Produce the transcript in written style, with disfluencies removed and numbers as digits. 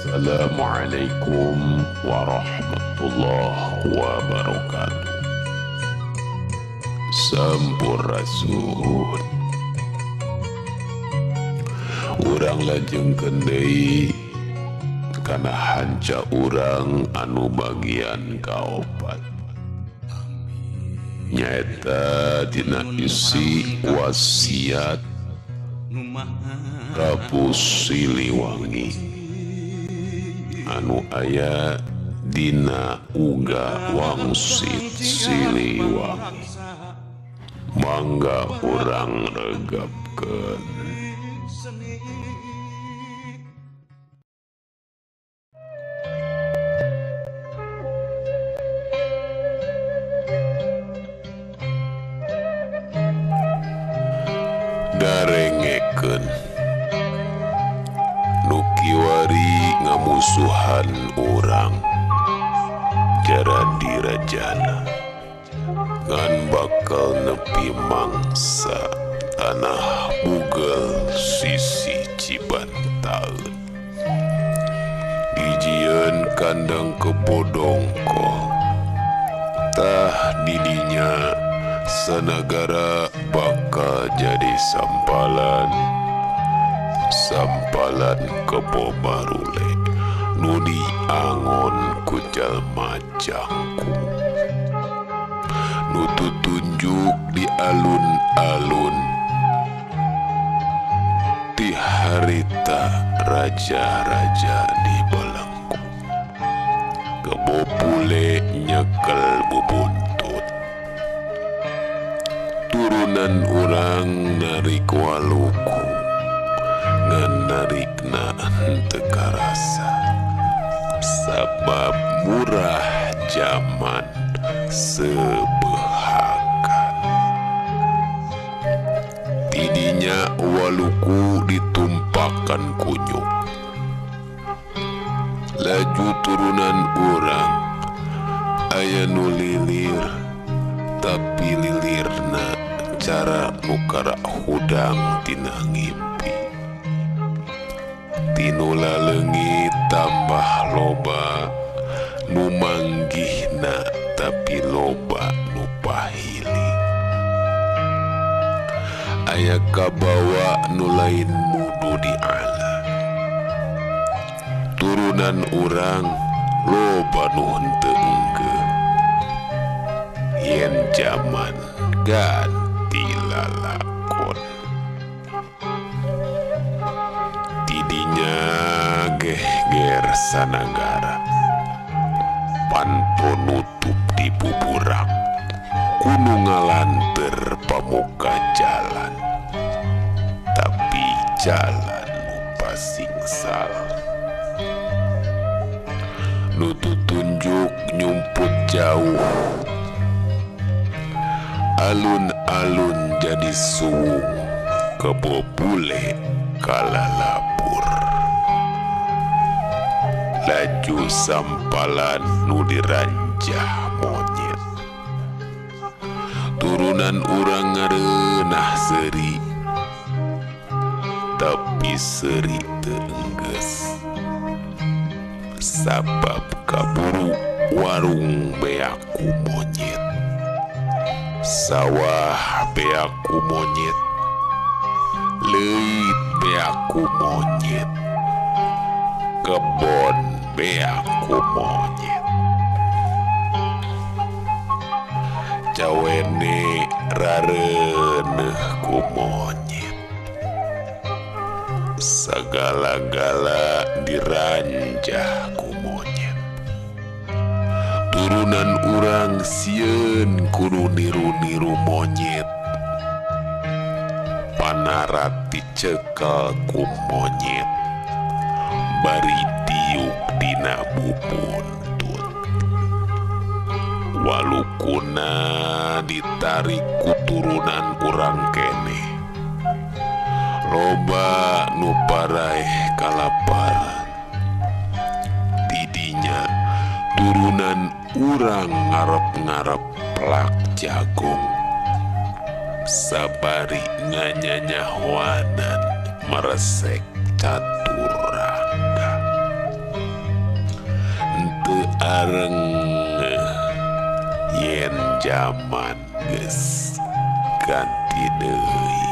Assalamualaikum warahmatullahi wabarakatuh. Sampurasun. Urang lajengkeun deui kana hanca urang anu bagian kaopat. Nyaeta dina isi wasiat Prabu Siliwangi anu aya dina Uga Wangsit Siliwangi. Mangga urang regapkeun. Darengekeun nu kiwari ngamusuhan urang jaradi rajana ngan bakal nepi mangsa tanah bugel sisi Cibantaeun. Dijieun kandang kebodongkol tah didinya sanagara bakal jadi sampalan kebo barule nu diangon ku jalma jangkung nu tutunjuk di alun-alun ti harita raja-raja di Belenggu. Kebo bule nyekel bubuntut turunan urang narik waluku ngan narikna henteu karasa sabab murah zaman sebehakan. Tidinya waluku ditumpakan kunyuk laju turunan urang aya nu lilir tapi lilirna cara nukara hudang tina ngimpi. Tinu laleungit tambah loba nu manggihna tapi loba nu pahili. Aya kabawa nu lain mudu di ala. Turunan urang loba nu henteu enggeu. Yen jaman ganti lalakon. Tidinya geger sanagara panpo nutup di buburak kudu ngalanter pamuka jalan tapi jalan nu pasingsal nu tutunjuk nyumput jauh alun-alun jadi suwung kebo bule kalalapur laju sampalan nu diranjah monyet. Turunan urang ngareunah seuri tapi seuri teu enggeus sabab kaburu warung beaku monyet, sawah beaku monyet, leuit beaku monyet, kebon beaku monyet. Cawene rareuneuh ku monyet, sagala-gala diranjah ku monyet. Turunan urang sieun kudu niru-niru monyet, panarat dicekel ku monyet bari tiuk dina bubuntut. Walukuna ditarik ku turunan urang kene loba nu paraeh kalaparan. Tidinya turunan urang ngarep-ngarep plak jagung sabari nganyanyahwanan meresek caturangga. areng yen zaman geus ganti deui.